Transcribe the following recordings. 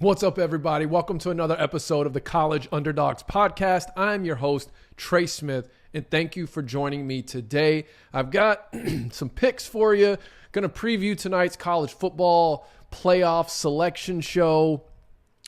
What's up, everybody? Welcome to another episode of the College Underdogs Podcast. I'm your host, Trey Smith, and thank you for joining me today. I've got some picks for you. Going to preview tonight's college football playoff selection show,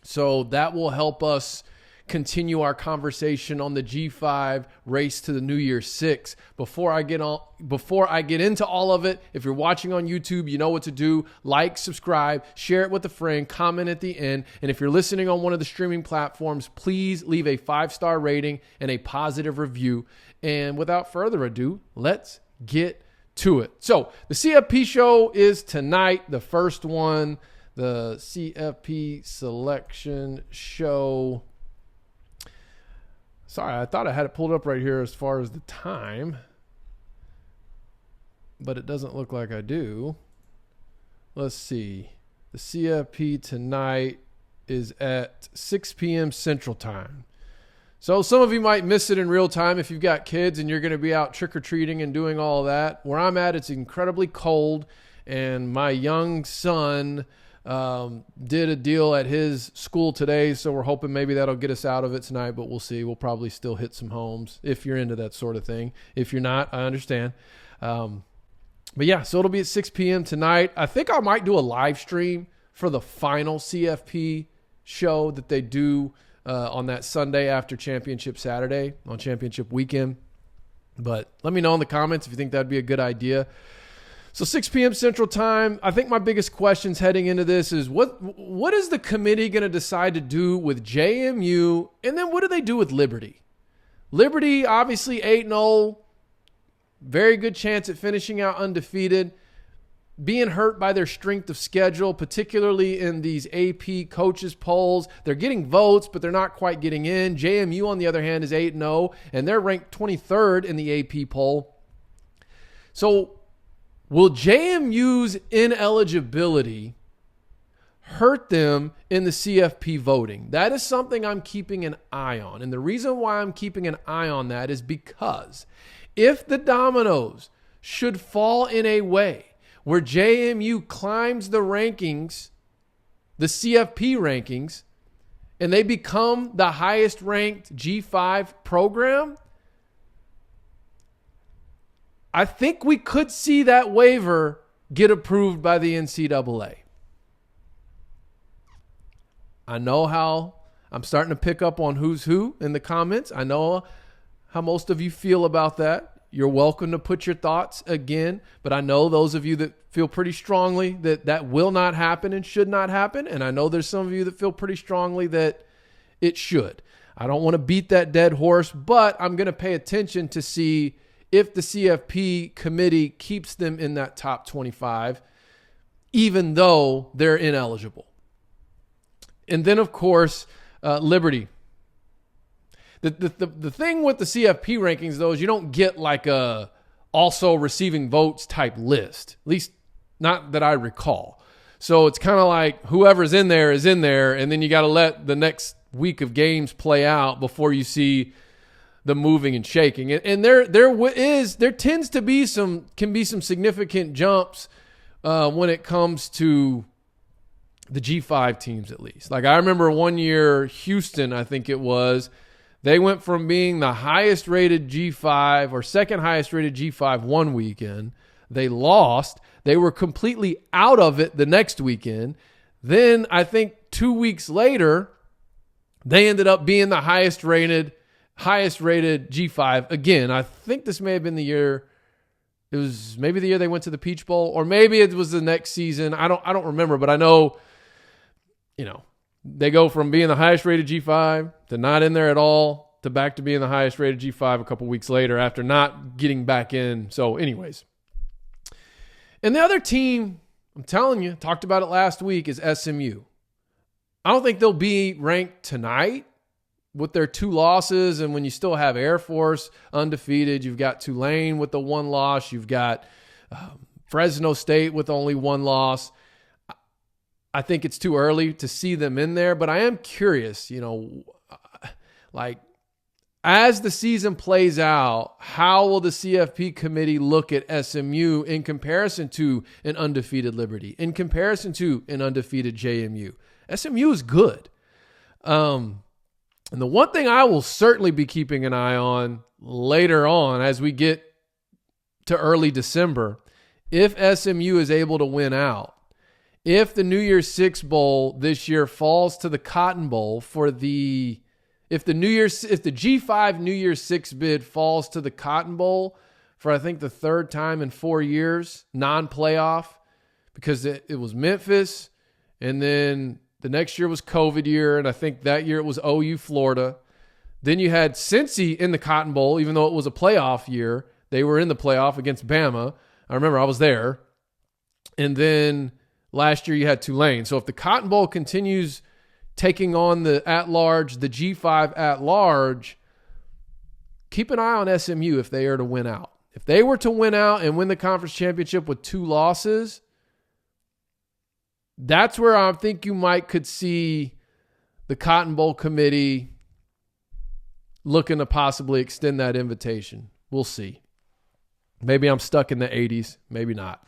so that will help us continue our conversation on the G5 race to the New Year's Six. Before I get into all of it, if you're watching on YouTube, you know what to do. Like, subscribe, share it with a friend, comment at the end. And if you're listening on one of the streaming platforms, please leave a 5-star rating and a positive review. And without further ado, let's get to it. So the CFP show is tonight, the first one, the CFP selection show. Sorry, I thought I had it pulled up right here as far as the time, but it doesn't look like I do. Let's see. The CFP tonight is at 6 p.m. Central Time. So some of you might miss it in real time if you've got kids and you're going to be out trick-or-treating and doing all of that. Where I'm at, it's incredibly cold, and my young son did a deal at his school today, so we're hoping maybe that'll get us out of it tonight, but we'll see. We'll probably still hit some homes if you're into that sort of thing. If you're not, I understand. But yeah, so it'll be at 6 p.m. tonight. I think I might do a live stream for the final CFP show that they do on that Sunday after Championship Saturday, on Championship weekend. But let me know in the comments if you think that'd be a good idea. So 6 p.m. Central Time, I think my biggest questions heading into this is what is the committee going to decide to do with JMU, and then what do they do with Liberty? Liberty, obviously 8-0, very good chance at finishing out undefeated, being hurt by their strength of schedule, particularly in these AP coaches polls. They're getting votes, but they're not quite getting in. JMU, on the other hand, is 8-0, and they're ranked 23rd in the AP poll. So will JMU's ineligibility hurt them in the CFP voting? That is something I'm keeping an eye on. And the reason why I'm keeping an eye on that is because if the dominoes should fall in a way where JMU climbs the rankings, the CFP rankings, and they become the highest ranked G5 program, I think we could see that waiver get approved by the NCAA. I know how I'm starting to pick up on who's who in the comments. I know how most of you feel about that. You're welcome to put your thoughts again, but I know those of you that feel pretty strongly that that will not happen and should not happen, and I know there's some of you that feel pretty strongly that it should. I don't want to beat that dead horse, but I'm going to pay attention to see if the CFP committee keeps them in that top 25, even though they're ineligible. And then, of course, Liberty. The thing with the CFP rankings, though, is you don't get like a also receiving votes type list, at least not that I recall. So it's kind of like whoever's in there is in there, and then you got to let the next week of games play out before you see the moving and shaking. And there tends to be some significant jumps when it comes to the G5 teams, at least. Like I remember one year, Houston, I think it was, they went from being the highest rated G5 or second highest rated G5 one weekend. They lost. They were completely out of it the next weekend. Then I think 2 weeks later, they ended up being the highest rated G5 again. I think this may have been the year. It was maybe the year they went to the Peach Bowl, or maybe it was the next season. I don't remember, but I know, they go from being the highest rated G5 to not in there at all to back to being the highest rated G5 a couple weeks later after not getting back in. So anyways, and the other team, I'm telling you, talked about it last week, is SMU. I don't think they'll be ranked tonight with their 2 losses, and when you still have Air Force undefeated, you've got Tulane with the 1 loss, you've got Fresno State with only 1 loss. I think it's too early to see them in there, but I am curious, like as the season plays out, how will the CFP committee look at SMU in comparison to an undefeated Liberty, in comparison to an undefeated JMU? SMU is good. And the one thing I will certainly be keeping an eye on later on as we get to early December, if SMU is able to win out, if the New Year's Six Bowl this year falls to the Cotton Bowl if the G5 New Year's Six bid falls to the Cotton Bowl for I think the third time in 4 years, non-playoff, because it was Memphis, and then the next year was COVID year, and I think that year it was OU Florida. Then you had Cincy in the Cotton Bowl, even though it was a playoff year. They were in the playoff against Bama. I remember I was there. And then last year you had Tulane. So if the Cotton Bowl continues taking on the G5 at-large, keep an eye on SMU if they are to win out. If they were to win out and win the conference championship with 2 losses, that's where I think you could see the Cotton Bowl committee looking to possibly extend that invitation. We'll see. Maybe I'm stuck in the 80s. Maybe not.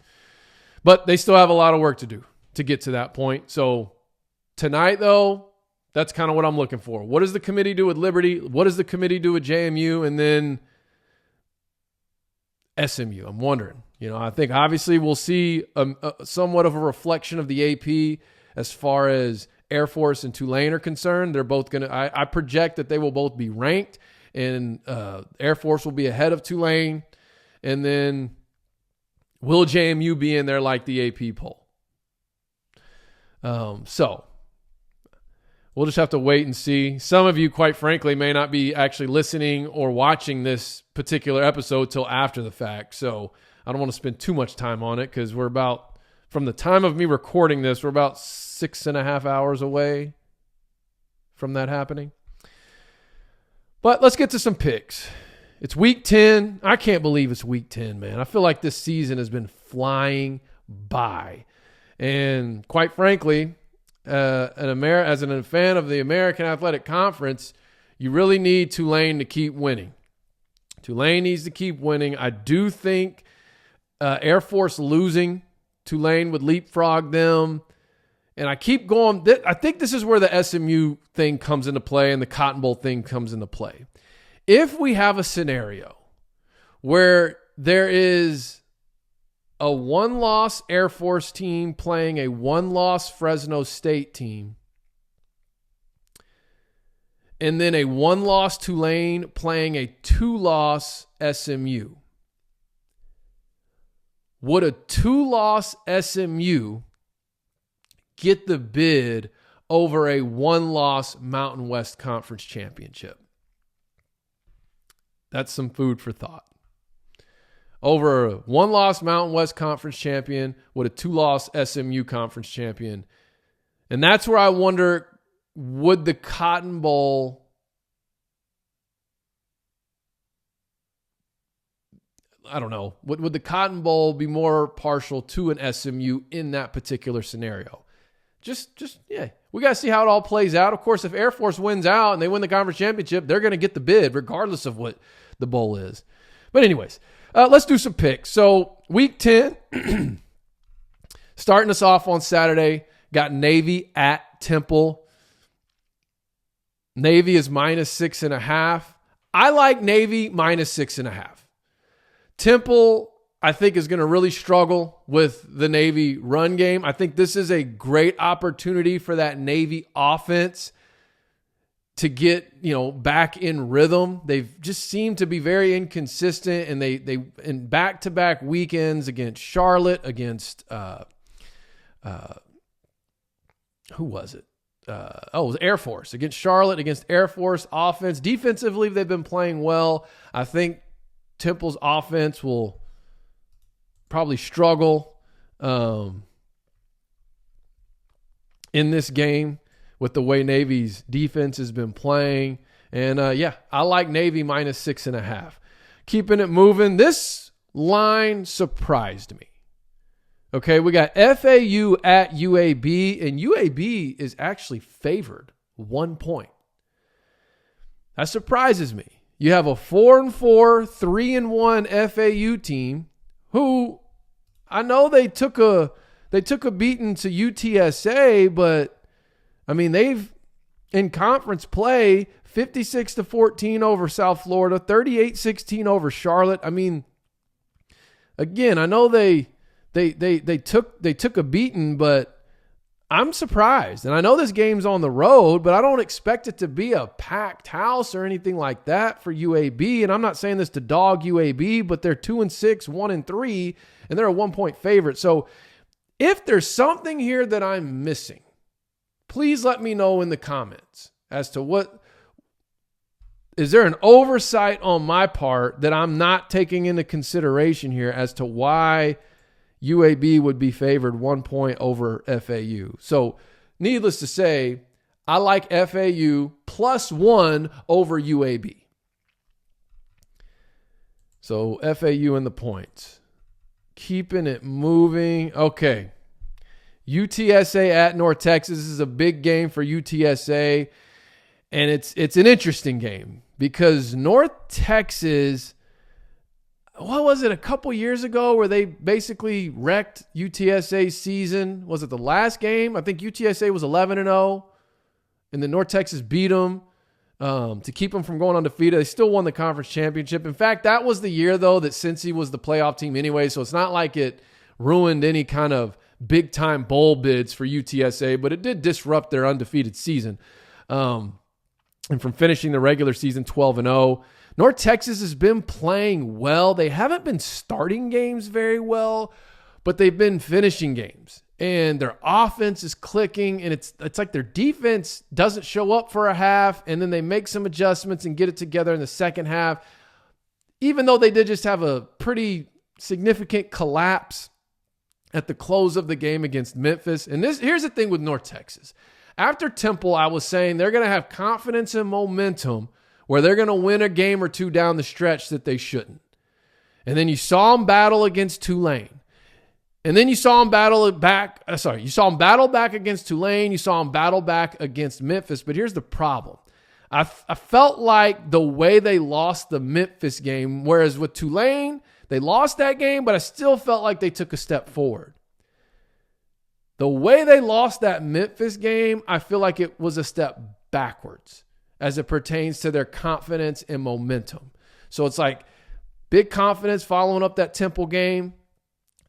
But they still have a lot of work to do to get to that point. So tonight, though, that's kind of what I'm looking for. What does the committee do with Liberty? What does the committee do with JMU? And then SMU. I'm wondering. I think obviously we'll see somewhat of a reflection of the AP as far as Air Force and Tulane are concerned. They're both going to, I project that they will both be ranked, and Air Force will be ahead of Tulane. And then will JMU be in there like the AP poll? So we'll just have to wait and see. Some of you, quite frankly, may not be actually listening or watching this particular episode till after the fact. So I don't want to spend too much time on it because from the time of me recording this, we're about 6.5 hours away from that happening. But let's get to some picks. It's week 10. I can't believe it's week 10, man. I feel like this season has been flying by. And quite frankly, as a fan of the American Athletic Conference, you really need Tulane to keep winning. Tulane needs to keep winning. I do think Air Force losing, Tulane would leapfrog them. And I keep going. I think this is where the SMU thing comes into play and the Cotton Bowl thing comes into play. If we have a scenario where there is a 1-loss Air Force team playing a 1-loss Fresno State team, and then a 1-loss Tulane playing a 2-loss SMU, would a 2-loss SMU get the bid over a 1-loss Mountain West Conference championship? That's some food for thought. Over a 1-loss Mountain West Conference champion with a 2-loss SMU Conference champion. And that's where I wonder, would the Cotton Bowl, I don't know, would the Cotton Bowl be more partial to an SMU in that particular scenario? Yeah, we got to see how it all plays out. Of course, if Air Force wins out and they win the conference championship, they're going to get the bid regardless of what the bowl is. But anyways, let's do some picks. So week 10, starting us off on Saturday, got Navy at Temple. Navy is -6.5. I like Navy -6.5. Temple, I think, is going to really struggle with the Navy run game. I think this is a great opportunity for that Navy offense to get, back in rhythm. They've just seemed to be very inconsistent, and they in back-to-back weekends against Charlotte, against who was it? It was Air Force. Against Charlotte, against Air Force offense. Defensively, they've been playing well. I think Temple's offense will probably struggle in this game with the way Navy's defense has been playing. And I like Navy -6.5. Keeping it moving. This line surprised me. Okay, we got FAU at UAB, and UAB is actually favored 1 point. That surprises me. You have a 4-4, 3-1 FAU team who I know they took a beating to UTSA, but I mean, they've in conference play 56-14 over South Florida, 38-16 over Charlotte. I mean, again, I know they took a beating, but I'm surprised. And I know this game's on the road, but I don't expect it to be a packed house or anything like that for UAB. And I'm not saying this to dog UAB, but they're 2-6, 1-3, and they're a 1-point favorite. So if there's something here that I'm missing, please let me know in the comments as to what is there an oversight on my part that I'm not taking into consideration here as to why UAB would be favored 1 point over FAU. So needless to say, I like FAU +1 over UAB. So FAU in the points. Keeping it moving. Okay. UTSA at North Texas. This is a big game for UTSA. And it's an interesting game because North Texas, what was it, a couple years ago where they basically wrecked UTSA's season? Was it the last game? I think UTSA was 11-0, and then North Texas beat them to keep them from going undefeated. They still won the conference championship. In fact, that was the year, though, that Cincy was the playoff team anyway, so it's not like it ruined any kind of big-time bowl bids for UTSA, but it did disrupt their undefeated season. And from finishing the regular season 12-0, North Texas has been playing well. They haven't been starting games very well, but they've been finishing games. And their offense is clicking, and it's like their defense doesn't show up for a half, and then they make some adjustments and get it together in the second half, even though they did just have a pretty significant collapse at the close of the game against Memphis. And here's the thing with North Texas. After Temple, I was saying they're going to have confidence and momentum where they're going to win a game or two down the stretch that they shouldn't. And then you saw them battle against Tulane. And then you saw them battle back. You saw them battle back against Tulane. You saw them battle back against Memphis. But here's the problem. I felt like the way they lost the Memphis game, whereas with Tulane, they lost that game, but I still felt like they took a step forward. The way they lost that Memphis game, I feel like it was a step backwards as it pertains to their confidence and momentum. So it's like big confidence following up that Temple game.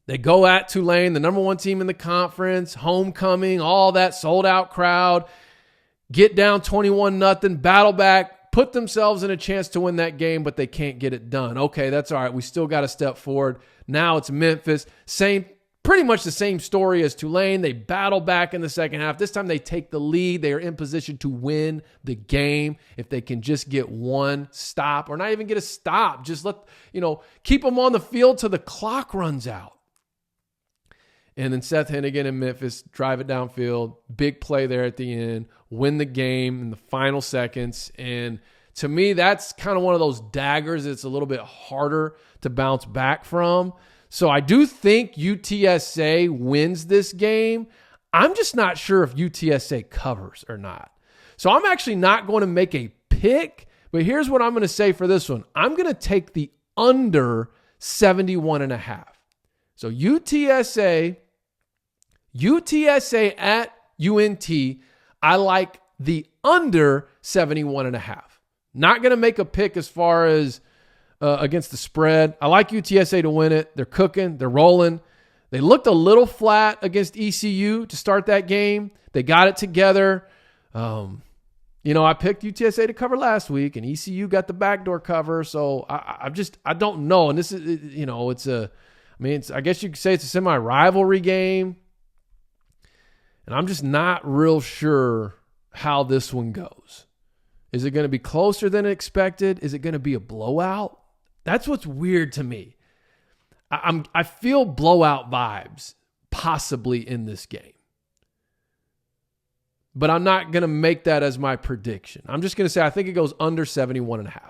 They go at Tulane, the number one team in the conference, homecoming, all that sold-out crowd, get down 21-0, battle back, put themselves in a chance to win that game, but they can't get it done. Okay, that's all right. We still got to step forward. Now it's Memphis. Pretty much the same story as Tulane. They battle back in the second half. This time they take the lead. They are in position to win the game if they can just get one stop or not even get a stop. Just keep them on the field till the clock runs out. And then Seth Hennigan in Memphis drive it downfield. Big play there at the end. Win the game in the final seconds. And to me, that's kind of one of those daggers that's a little bit harder to bounce back from. So I do think UTSA wins this game. I'm just not sure if UTSA covers or not. So I'm actually not going to make a pick, but here's what I'm going to say for this one. I'm going to take the under 71.5. So UTSA at UNT, I like the under 71.5. Not going to make a pick as far as against the spread. I like UTSA to win it. They're cooking. They're rolling. They looked a little flat against ECU to start that game. They got it together. I picked UTSA to cover last week, and ECU got the backdoor cover. So I don't know. And this is, I guess you could say it's a semi-rivalry game. And I'm just not real sure how this one goes. Is it going to be closer than expected? Is it going to be a blowout? That's what's weird to me. I feel blowout vibes possibly in this game. But I'm not going to make that as my prediction. I'm just going to say I think it goes under 71.5.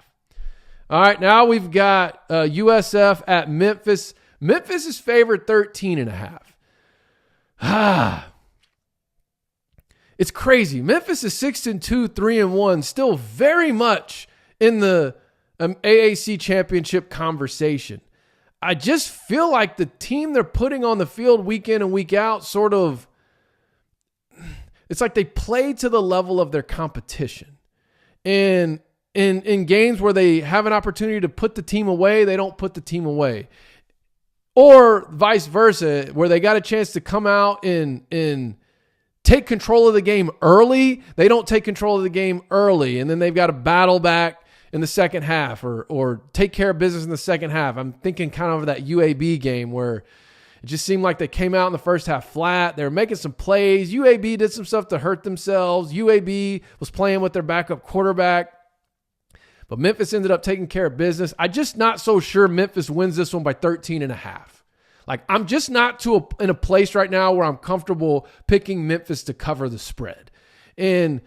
All right, now we've got USF at Memphis. Memphis is favored 13.5. It's crazy. Memphis is 6-2, 3-1, still very much in the AAC championship conversation. I just feel like the team they're putting on the field week in and week out sort of, it's like they play to the level of their competition. And in games where they have an opportunity to put the team away, they don't put the team away. Or vice versa, where they got a chance to come out and take control of the game early, they don't take control of the game early, and then they've got to battle back in the second half or take care of business in the second half. I'm thinking kind of that UAB game where it just seemed like they came out in the first half flat. They were making some plays. UAB did some stuff to hurt themselves. UAB was playing with their backup quarterback. But Memphis ended up taking care of business. I'm just not so sure Memphis wins this one by 13.5. Like, I'm just not in a place right now where I'm comfortable picking Memphis to cover the spread. And,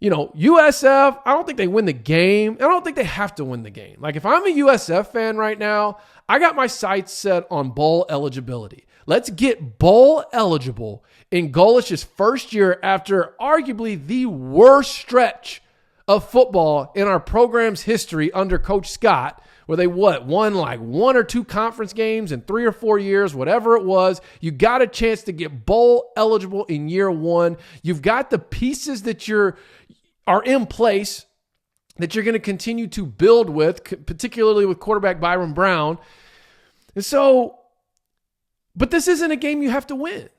USF, I don't think they win the game. I don't think they have to win the game. Like, if I'm a USF fan right now, I got my sights set on bowl eligibility. Let's get bowl eligible in Golish's first year after arguably the worst stretch of football in our program's history under Coach Scott, where they won like 1 or 2 conference games in 3 or 4 years, whatever it was. You got a chance to get bowl eligible in year 1. You've got the pieces that are in place that you're going to continue to build with, particularly with quarterback Byron Brown. And so, but this isn't a game you have to win.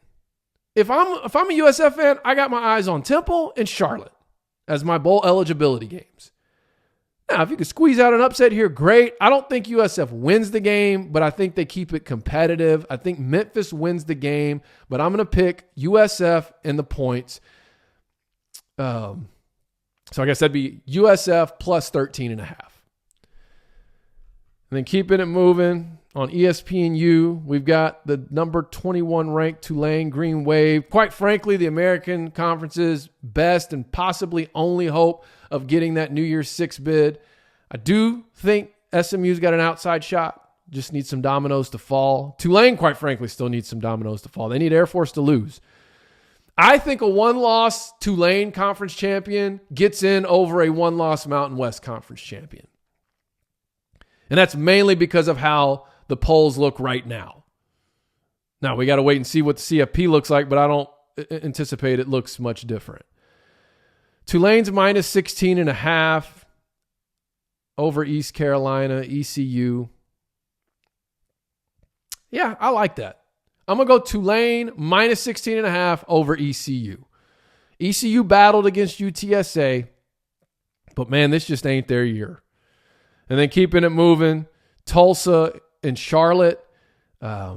If I'm a USF fan, I got my eyes on Temple and Charlotte as my bowl eligibility games. Now, if you could squeeze out an upset here, great. I don't think USF wins the game, but I think they keep it competitive. I think Memphis wins the game, but I'm going to pick USF in the points. So I guess that'd be USF plus 13.5. And then keeping it moving on ESPNU, we've got the number 21 ranked Tulane Green Wave. Quite frankly, the American Conference's best and possibly only hope of getting that New Year's 6 bid. I do think SMU's got an outside shot. Just need some dominoes to fall. Tulane, quite frankly, still needs some dominoes to fall. They need Air Force to lose. I think a 1-loss Tulane conference champion gets in over a 1-loss Mountain West conference champion. And that's mainly because of how the polls look right now. Now, we got to wait and see what the CFP looks like, but I don't anticipate it looks much different. Tulane's minus 16.5 over East Carolina, ECU. Yeah, I like that. I'm going to go Tulane minus 16.5 over ECU. ECU battled against UTSA, but man, this just ain't their year. And then keeping it moving, Tulsa and Charlotte. I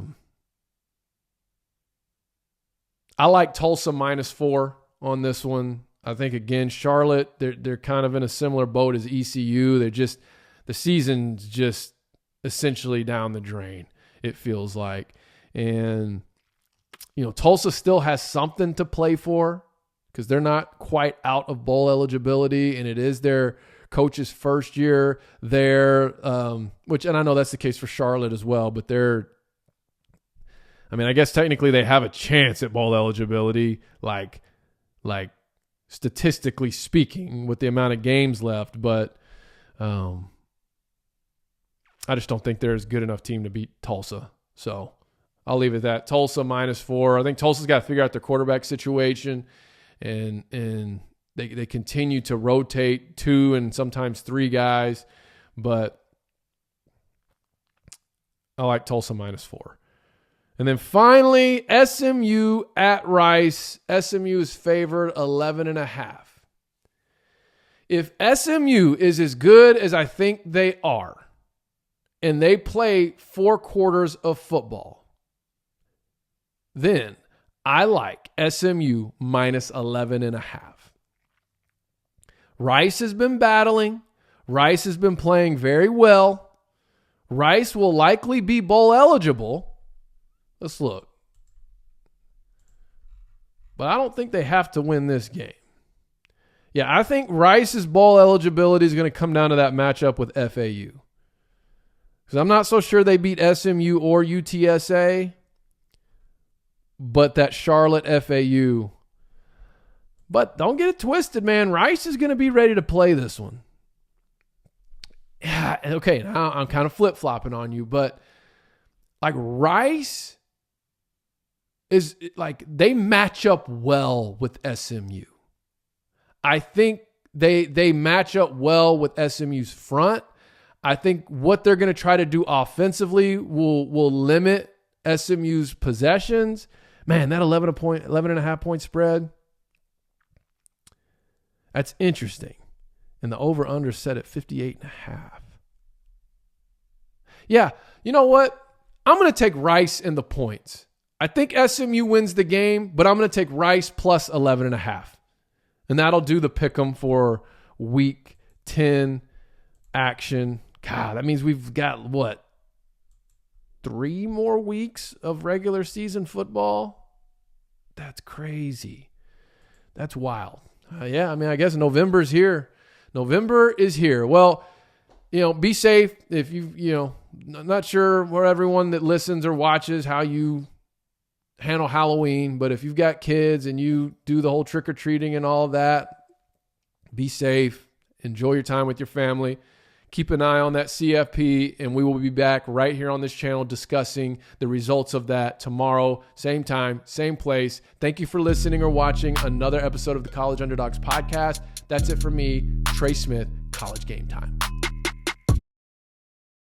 like Tulsa minus 4 on this one. I think, again, Charlotte, they're kind of in a similar boat as ECU. The season's just essentially down the drain, it feels like. And, Tulsa still has something to play for because they're not quite out of bowl eligibility, and it is their coach's first year there, and I know that's the case for Charlotte as well, but I guess technically they have a chance at bowl eligibility, like statistically speaking, with the amount of games left, but I just don't think they're a good enough team to beat Tulsa. So I'll leave it at that. Tulsa minus 4. I think Tulsa's got to figure out their quarterback situation, and they continue to rotate 2 and sometimes 3 guys, but I like Tulsa minus 4. And then finally, SMU at Rice. SMU is favored 11.5. If SMU is as good as I think they are, and they play 4 quarters of football, then I like SMU minus 11.5. Rice has been battling. Rice has been playing very well. Rice will likely be bowl eligible. Let's look. But I don't think they have to win this game. Yeah, I think Rice's bowl eligibility is going to come down to that matchup with FAU. Because I'm not so sure they beat SMU or UTSA, but that Charlotte FAU. But don't get it twisted, man. Rice is going to be ready to play this one. Yeah, okay, now I'm kind of flip-flopping on you, but like Rice is like they match up well with SMU. I think they match up well with SMU's front. I think what they're going to try to do offensively will limit SMU's possessions. Man, that 11.5 point spread, that's interesting. And the over-under set at 58.5. Yeah, you know what? I'm going to take Rice in the points. I think SMU wins the game, but I'm going to take Rice plus 11.5. And that'll do the pick 'em for week 10 action. God, that means we've got, 3 more weeks of regular season football? That's crazy. That's wild. Yeah, I mean, I guess November's here. November is here. Well, be safe. If I'm not sure where everyone that listens or watches how you handle Halloween, but if you've got kids and you do the whole trick-or-treating and all of that, be safe. Enjoy your time with your family. Keep an eye on that CFP, and we will be back right here on this channel discussing the results of that tomorrow, same time, same place. Thank you for listening or watching another episode of the College Underdogs Podcast. That's it for me, Trey Smith, College Game Time.